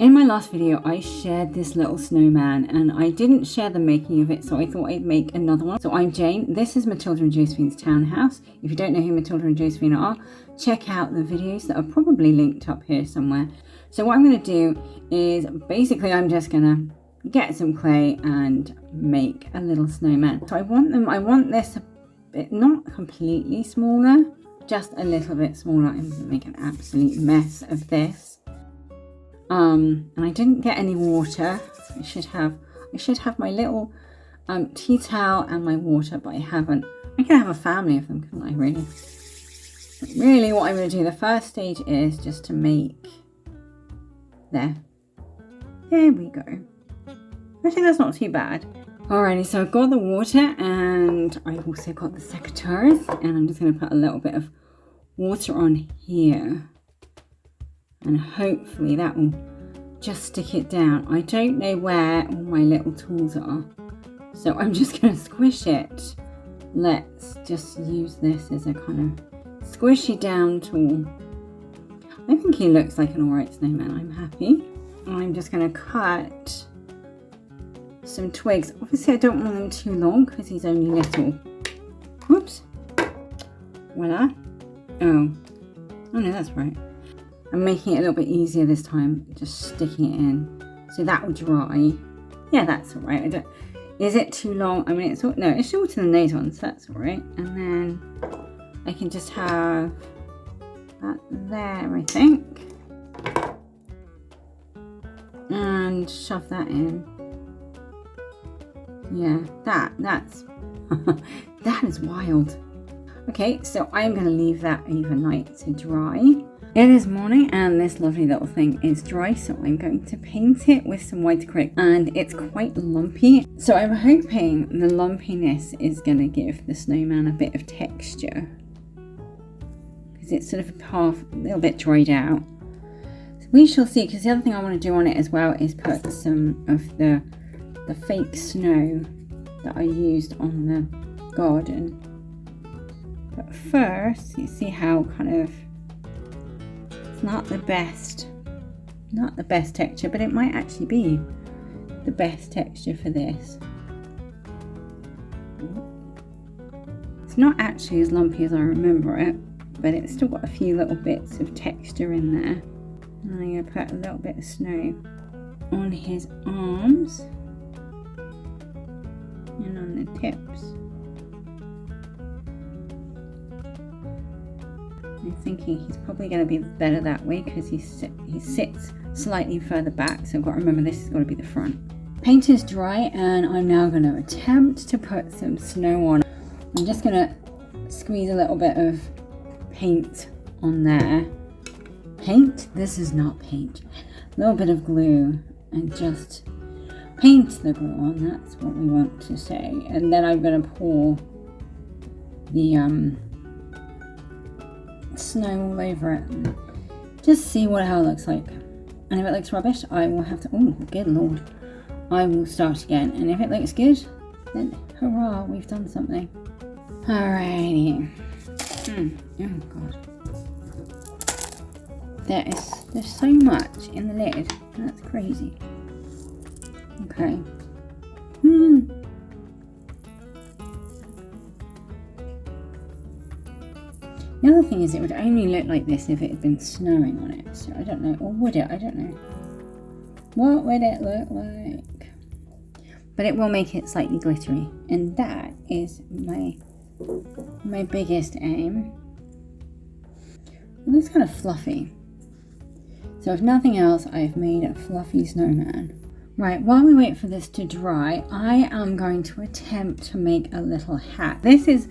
In my last video, I shared this little snowman and I didn't share the making of it, so I thought I'd make another one. So I'm Jane. This is Matilda and Josephine's townhouse. If you don't know who Matilda and Josephine are, check out the videos that are probably linked up here somewhere. So what I'm going to do is basically I'm just going to get some clay and make a little snowman. So I want this a bit, not completely smaller, just a little bit smaller. I'm going to make an absolute mess of this. And I didn't get any water. I should have my little tea towel and my water, but I haven't. I can have a family of them, couldn't I, really? But really what I'm going to do, the first stage is just to make there we go. I think that's not too bad. Alrighty, so I've got the water and I've also got the secateurs, and I'm just going to put a little bit of water on here. And hopefully that will just stick it down. I don't know where all my little tools are, so I'm just going to squish it. Let's just use this as a kind of squishy down tool. I think he looks like an alright snowman. I'm happy. I'm just going to cut some twigs. Obviously I don't want them too long because he's only little. Whoops. Voila. Oh no, that's right. I'm making it a little bit easier this time, just sticking it in. So that will dry. Yeah, that's all right. Is it too long? I mean, it's shorter than those ones, so that's all right. And then I can just have that there, I think. And shove that in. Yeah, that's, that is wild. Okay, so I'm gonna leave that overnight to dry. It is morning and this lovely little thing is dry, so I'm going to paint it with some white acrylic, and it's quite lumpy. So I'm hoping the lumpiness is going to give the snowman a bit of texture, because it's sort of a little bit dried out. So we shall see, because the other thing I want to do on it as well is put some of the fake snow that I used on the garden. But first, you see how kind of not the best texture, but it might actually be the best texture for this. It's not actually as lumpy as I remember it, but it's still got a few little bits of texture in there. And I'm going to put a little bit of snow on his arms and on the tips. I'm thinking he's probably going to be better that way because he sits slightly further back, so I've got to remember this has got to be the front. Paint is dry and I'm now going to attempt to put some snow on. I'm just going to squeeze a little bit of paint on there. Paint? This is not paint. A little bit of glue and just paint the glue on. That's what we want to say. And then I'm going to pour the snow all over it and just see how it looks like. And if it looks rubbish, I will have to, oh good lord, I will start again. And if it looks good, then hurrah, we've done something. Alrighty. Oh god, there's so much in the lid. That's crazy. Okay. The other thing is, it would only look like this if it had been snowing on it. So I don't know, or would it? I don't know. What would it look like? But it will make it slightly glittery, and that is my biggest aim. It looks kind of fluffy. So if nothing else, I've made a fluffy snowman. Right, while we wait for this to dry, I am going to attempt to make a little hat. This is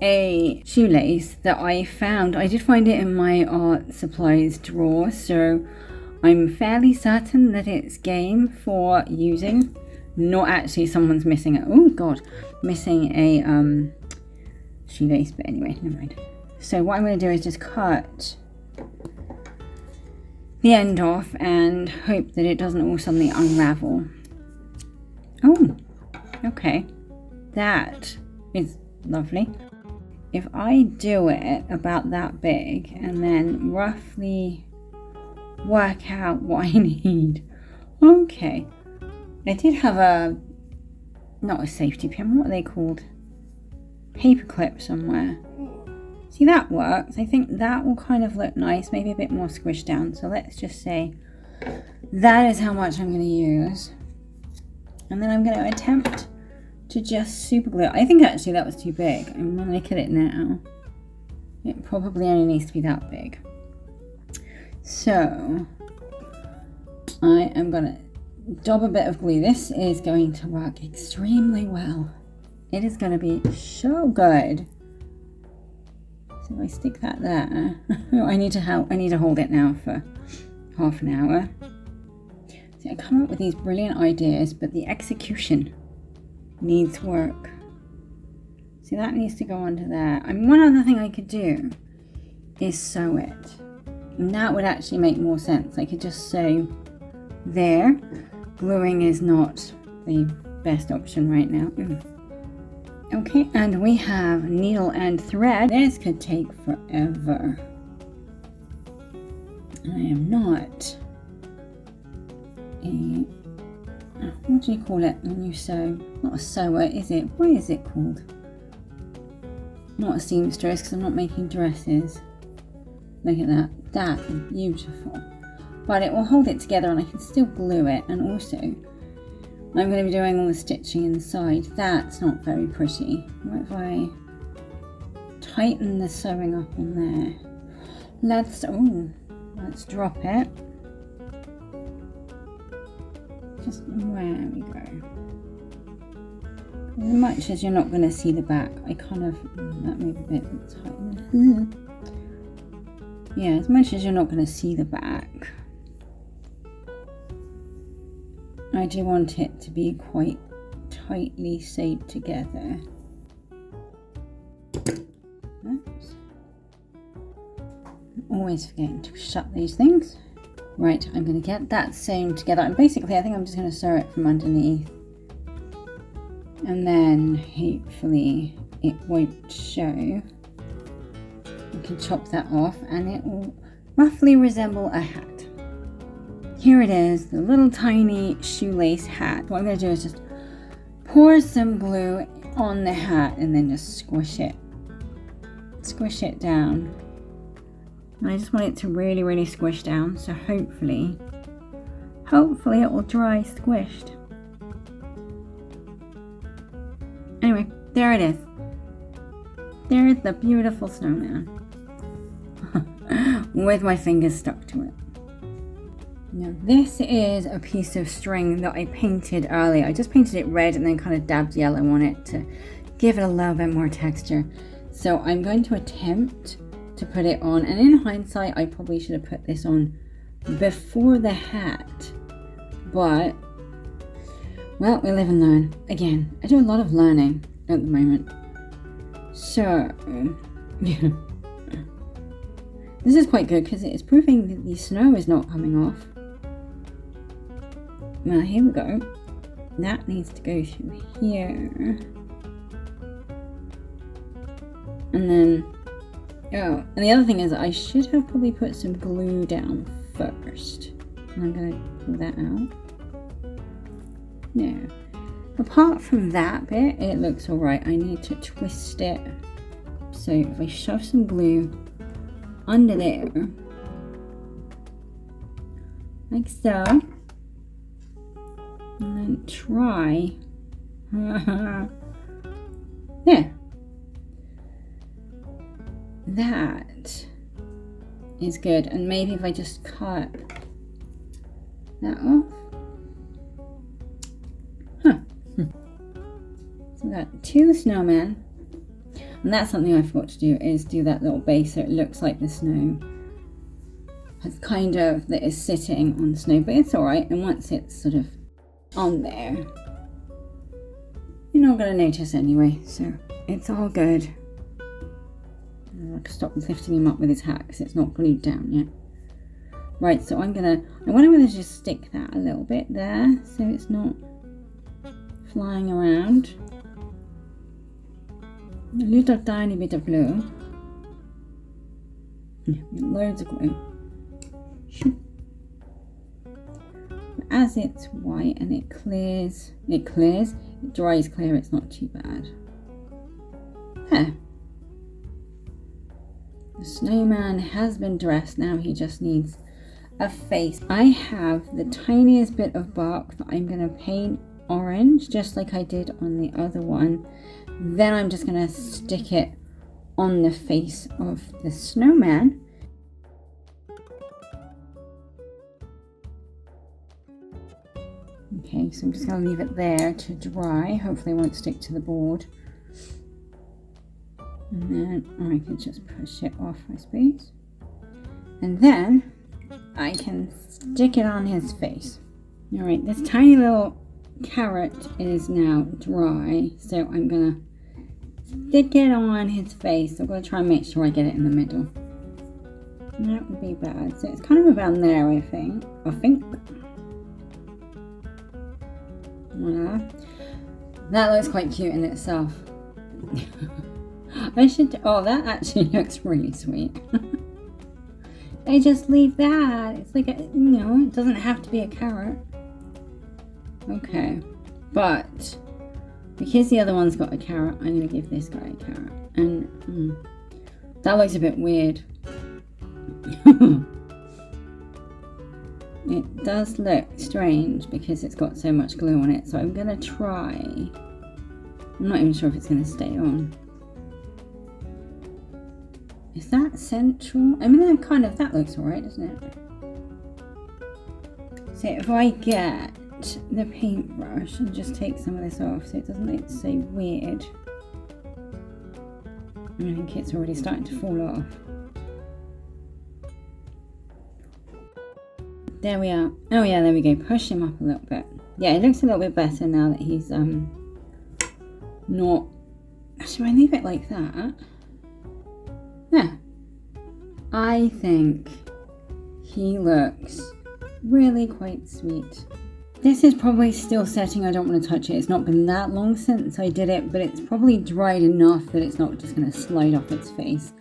a shoelace that I found. I did find it in my art supplies drawer, so I'm fairly certain that it's game for using. Not actually someone's missing it. Oh god, missing a shoelace, but anyway, never mind. So what I'm going to do is just cut the end off and hope that it doesn't all suddenly unravel. Oh, okay, that is lovely. If I do it about that big and then roughly work out what I need. Okay. I did have not a safety pin, what are they called? Paper clip somewhere. See, that works. I think that will kind of look nice, maybe a bit more squished down. So let's just say that is how much I'm going to use. And then I'm going to attempt to just super glue it. I think actually that was too big. I'm going to look at it now. It probably only needs to be that big. So I am going to dab a bit of glue. This is going to work extremely well. It is going to be so good. So if I stick that there, I need to hold it now for half an hour. See, I come up with these brilliant ideas, but the execution needs work. See, that needs to go onto there. I mean, one other thing I could do is sew it. And that would actually make more sense. I could just sew there. Gluing is not the best option right now. Okay, and we have needle and thread. This could take forever. I am not a, what do you call it when you sew? Not a sewer, is it? What is it called? Not a seamstress, because I'm not making dresses. Look at that. That is beautiful. But it will hold it together and I can still glue it. And also, I'm going to be doing all the stitching inside. That's not very pretty. What if I tighten the sewing up on there? Let's drop it. Just there we go. As much as you're not going to see the back, I kind of, that may be a bit tight. Yeah, as much as you're not going to see the back, I do want it to be quite tightly sewed together. Oops. I'm always forgetting to shut these things. Right, I'm going to get that sewn together. And basically, I think I'm just going to sew it from underneath. And then, hopefully, it won't show. You can chop that off and it will roughly resemble a hat. Here it is, the little tiny shoelace hat. What I'm going to do is just pour some glue on the hat and then just squish it. Squish it down. And I just want it to really, really squish down. So hopefully it will dry squished. Anyway, there it is. There is the beautiful snowman. With my fingers stuck to it. Now this is a piece of string that I painted earlier. I just painted it red and then kind of dabbed yellow on it to give it a little bit more texture. So I'm going to attempt to put it on, and in hindsight I probably should have put this on before the hat, but well, we live and learn. Again, I do a lot of learning at the moment. So yeah, this is quite good because it is proving that the snow is not coming off. Well, here we go. That needs to go through here. And then, oh, and the other thing is I should have probably put some glue down first. And I'm going to pull that out. No. Apart from that bit, it looks alright. I need to twist it. So if I shove some glue under there, like so, and then try, there, that is good. And maybe if I just cut that off, so we got two snowmen. And that's something I forgot to do, is do that little base so it looks like the snow has kind of, that is sitting on snow, but it's alright. And once it's sort of on there, you're not going to notice anyway, so it's all good. I'll stop lifting him up with his hat because it's not glued down yet. Right, so I want to just stick that a little bit there so it's not flying around. A little tiny bit of glue. Loads of glue. as it's white and it dries clear, it's not too bad. There. The snowman has been dressed, now he just needs a face. I have the tiniest bit of bark that I'm going to paint orange, just like I did on the other one. Then I'm just going to stick it on the face of the snowman. Okay, so I'm just going to leave it there to dry. Hopefully it won't stick to the board. And then I can just push it off, I suppose. And then I can stick it on his face. Alright, this tiny little carrot is now dry, so I'm going to stick it on his face. I'm going to try and make sure I get it in the middle. That would be bad. So it's kind of around there, I think. Voila. That looks quite cute in itself. Oh, that actually looks really sweet. They just leave that. It's like, it doesn't have to be a carrot. Okay. But because the other one's got a carrot, I'm going to give this guy a carrot. And that looks a bit weird. It does look strange because it's got so much glue on it. So I'm going to try. I'm not even sure if it's going to stay on. Is that central? I mean, that looks alright, doesn't it? So if I get the paintbrush and just take some of this off so it doesn't look so weird. I think it's already starting to fall off. There we are. Oh yeah, there we go. Push him up a little bit. Yeah, it looks a little bit better now that he's not. Should I leave it like that? Yeah. I think he looks really quite sweet. This is probably still setting. I don't want to touch it. It's not been that long since I did it, but it's probably dried enough that it's not just going to slide off its face.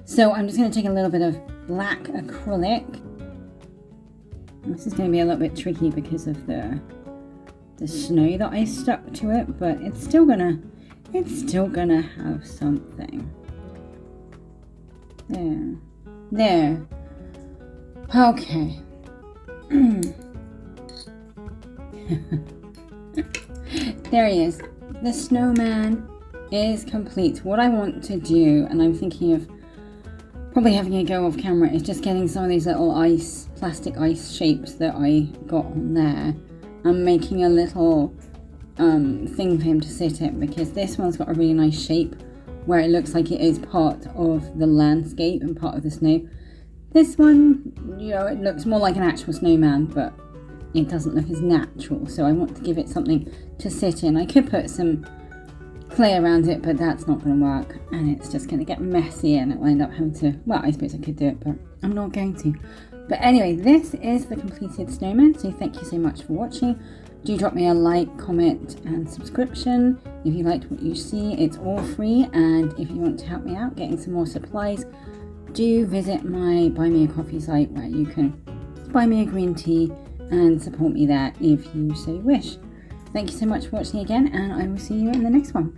So I'm just going to take a little bit of black acrylic. This is going to be a little bit tricky because of the snow that I stuck to it, but it's still gonna have something. There. Okay. There he is. The snowman is complete. What I want to do, and I'm thinking of probably having a go off camera, is just getting some of these little plastic ice shapes that I got on there and making a little thing for him to sit in, because this one's got a really nice shape where it looks like it is part of the landscape and part of the snow. This one, it looks more like an actual snowman, but it doesn't look as natural, so I want to give it something to sit in. I could put some clay around it, but that's not going to work, and it's just going to get messy, and it will end up having to, well, I suppose I could do it, but I'm not going to. But anyway, this is the completed snowman, so thank you so much for watching. Do drop me a like, comment and subscription if you liked what you see. It's all free, and if you want to help me out getting some more supplies, do visit my Buy Me a Coffee site where you can buy me a green tea and support me there if you so wish. Thank you so much for watching again, and I will see you in the next one.